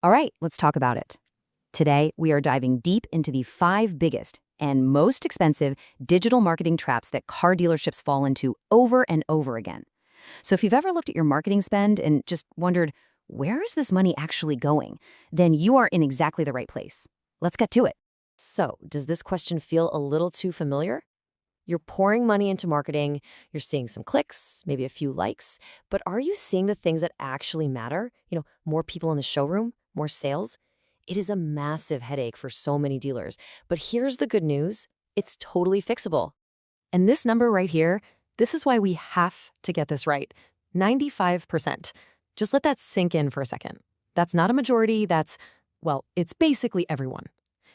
All right, let's talk about it. Today, we are diving deep into the 5 biggest and most expensive digital marketing traps that car dealerships fall into over and over again. So if you've ever looked at your marketing spend and just wondered, where is this money actually going? Then you are in exactly the right place. Let's get to it. So, does this question feel a little too familiar? You're pouring money into marketing, you're seeing some clicks, maybe a few likes, but are you seeing the things that actually matter? More people in the showroom, more sales? It is a massive headache for so many dealers. But here's the good news, it's totally fixable. And this number right here, this is why we have to get this right. 95%. Just let that sink in for a second. That's not a majority, it's basically everyone.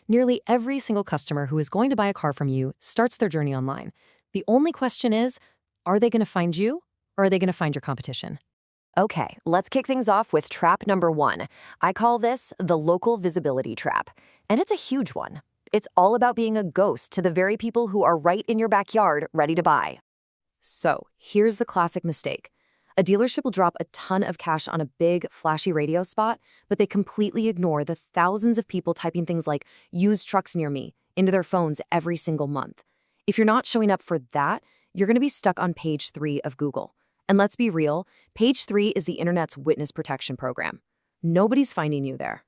Nearly every single customer who is going to buy a car from you starts their journey online. The only question is, are they going to find you or are they going to find your competition? Okay, let's kick things off with trap number 1. I call this the local visibility trap. And it's a huge one. It's all about being a ghost to the very people who are right in your backyard ready to buy. So, here's the classic mistake. A dealership will drop a ton of cash on a big, flashy radio spot, but they completely ignore the thousands of people typing things like "used trucks near me" into their phones every single month. If you're not showing up for that, you're going to be stuck on page 3 of Google. And let's be real, page 3 is the internet's witness protection program. Nobody's finding you there.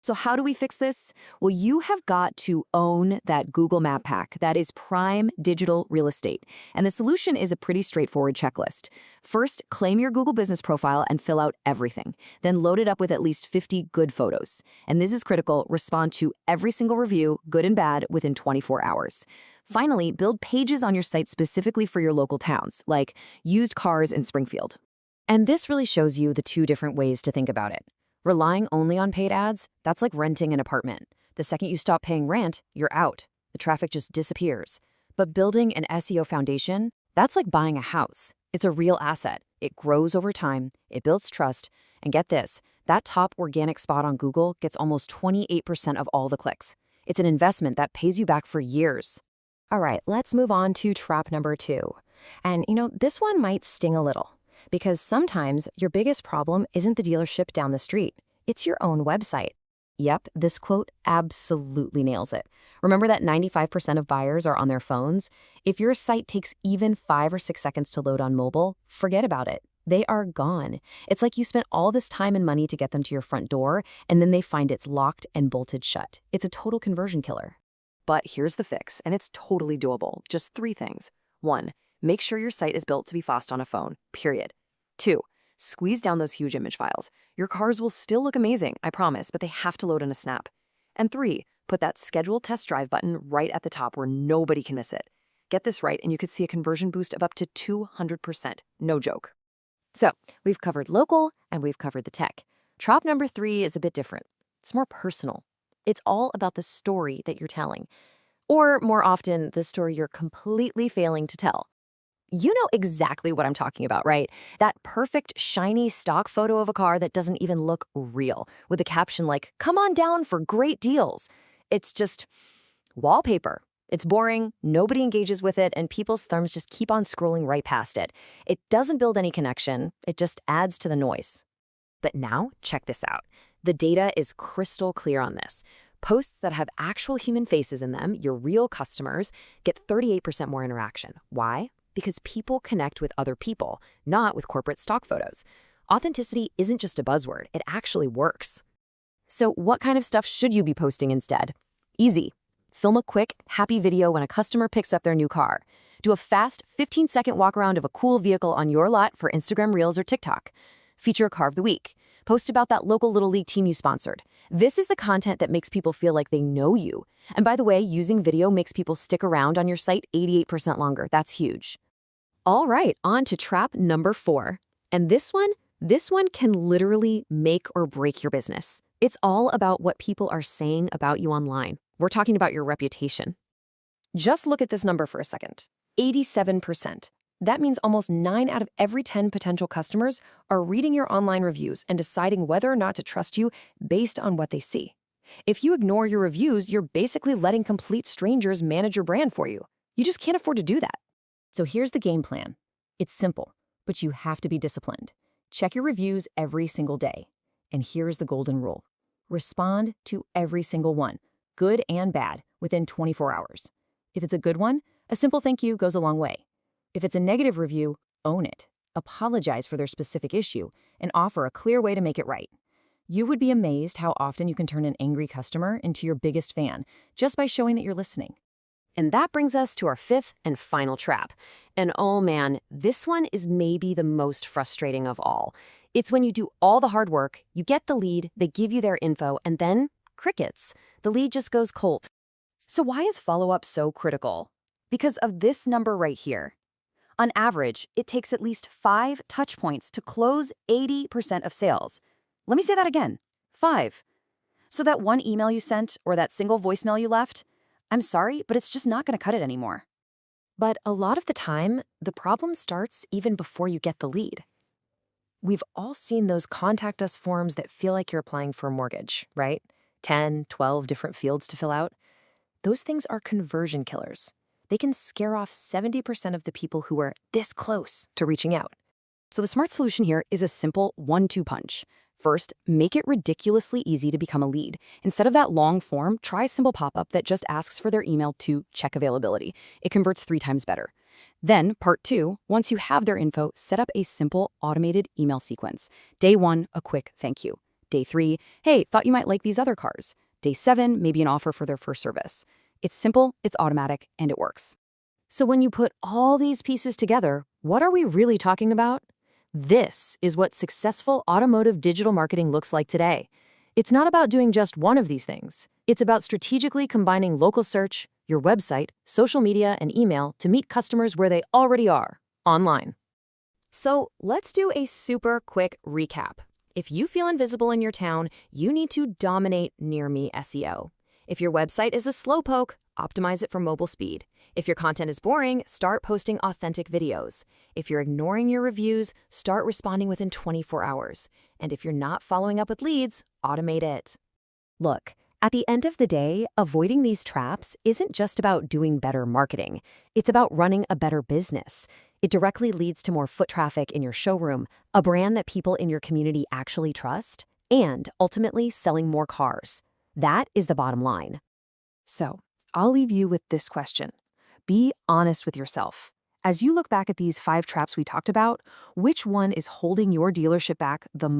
So how do we fix this? Well, you have got to own that Google Map pack. That is prime digital real estate. And the solution is a pretty straightforward checklist. First, claim your Google business profile and fill out everything. Then load it up with at least 50 good photos. And this is critical, respond to every single review, good and bad, within 24 hours. Finally, build pages on your site specifically for your local towns, like used cars in Springfield. And this really shows you the 2 different ways to think about it. Relying only on paid ads, that's like renting an apartment. The second you stop paying rent, you're out. The traffic just disappears. But building an SEO foundation, that's like buying a house. It's a real asset. It grows over time, it builds trust, and get this, that top organic spot on Google gets almost 28% of all the clicks. It's an investment that pays you back for years. All right, let's move on to trap number 2. And this one might sting a little. Because sometimes your biggest problem isn't the dealership down the street, it's your own website. Yep, this quote absolutely nails it. Remember that 95% of buyers are on their phones? If your site takes even 5 or 6 seconds to load on mobile, forget about it. They are gone. It's like you spent all this time and money to get them to your front door, and then they find it's locked and bolted shut. It's a total conversion killer. But here's the fix, and it's totally doable. Just 3 things. 1, make sure your site is built to be fast on a phone, period. 2, squeeze down those huge image files. Your cars will still look amazing, I promise, but they have to load in a snap. And 3, put that schedule test drive button right at the top where nobody can miss it. Get this right, and you could see a conversion boost of up to 200%. No joke. So, we've covered local and we've covered the tech. Trap number 3 is a bit different. It's more personal. It's all about the story that you're telling. Or more often, the story you're completely failing to tell. You know exactly what I'm talking about, right? That perfect, shiny stock photo of a car that doesn't even look real, with a caption like, "Come on down for great deals." It's just wallpaper. It's boring, nobody engages with it, and people's thumbs just keep on scrolling right past it. It doesn't build any connection, it just adds to the noise. But now, check this out. The data is crystal clear on this. Posts that have actual human faces in them, your real customers, get 38% more interaction. Why? Because people connect with other people, not with corporate stock photos. Authenticity isn't just a buzzword, it actually works. So what kind of stuff should you be posting instead? Easy. Film a quick, happy video when a customer picks up their new car. Do a fast 15-second walk around of a cool vehicle on your lot for Instagram Reels or TikTok. Feature a car of the week. Post about that local Little League team you sponsored. This is the content that makes people feel like they know you. And by the way, using video makes people stick around on your site 88% longer. That's huge. All right, on to trap number 4. And this one can literally make or break your business. It's all about what people are saying about you online. We're talking about your reputation. Just look at this number for a second. 87%. That means almost 9 out of every 10 potential customers are reading your online reviews and deciding whether or not to trust you based on what they see. If you ignore your reviews, you're basically letting complete strangers manage your brand for you. You just can't afford to do that. So here's the game plan. It's simple, but you have to be disciplined. Check your reviews every single day. And here's the golden rule. Respond to every single one, good and bad, within 24 hours. If it's a good one, a simple thank you goes a long way. If it's a negative review, own it. Apologize for their specific issue and offer a clear way to make it right. You would be amazed how often you can turn an angry customer into your biggest fan just by showing that you're listening. And that brings us to our fifth and final trap. And oh man, this one is maybe the most frustrating of all. It's when you do all the hard work, you get the lead, they give you their info, and then crickets. The lead just goes cold. So why is follow-up so critical? Because of this number right here. On average, it takes at least 5 touch points to close 80% of sales. Let me say that again, 5. So that one email you sent or that single voicemail you left, I'm sorry, but it's just not going to cut it anymore. But a lot of the time, the problem starts even before you get the lead. We've all seen those contact us forms that feel like you're applying for a mortgage, right? 10, 12 different fields to fill out. Those things are conversion killers. They can scare off 70% of the people who are this close to reaching out. So the smart solution here is a simple 1-2 punch. First, make it ridiculously easy to become a lead. Instead of that long form, try a simple pop-up that just asks for their email to check availability. It converts 3 times better. Then, part 2, once you have their info, set up a simple automated email sequence. Day 1, a quick thank you. Day 3, hey, thought you might like these other cars. Day 7, maybe an offer for their first service. It's simple, it's automatic, and it works. So when you put all these pieces together, what are we really talking about? This is what successful automotive digital marketing looks like today. It's not about doing just one of these things. It's about strategically combining local search, your website, social media, and email to meet customers where they already are, online. So let's do a super quick recap. If you feel invisible in your town, you need to dominate Near Me SEO. If your website is a slowpoke, optimize it for mobile speed. If your content is boring, start posting authentic videos. If you're ignoring your reviews, start responding within 24 hours. And if you're not following up with leads, automate it. Look, at the end of the day, avoiding these traps isn't just about doing better marketing. It's about running a better business. It directly leads to more foot traffic in your showroom, a brand that people in your community actually trust, and ultimately selling more cars. That is the bottom line. So, I'll leave you with this question. Be honest with yourself. As you look back at these 5 traps we talked about, which one is holding your dealership back the most?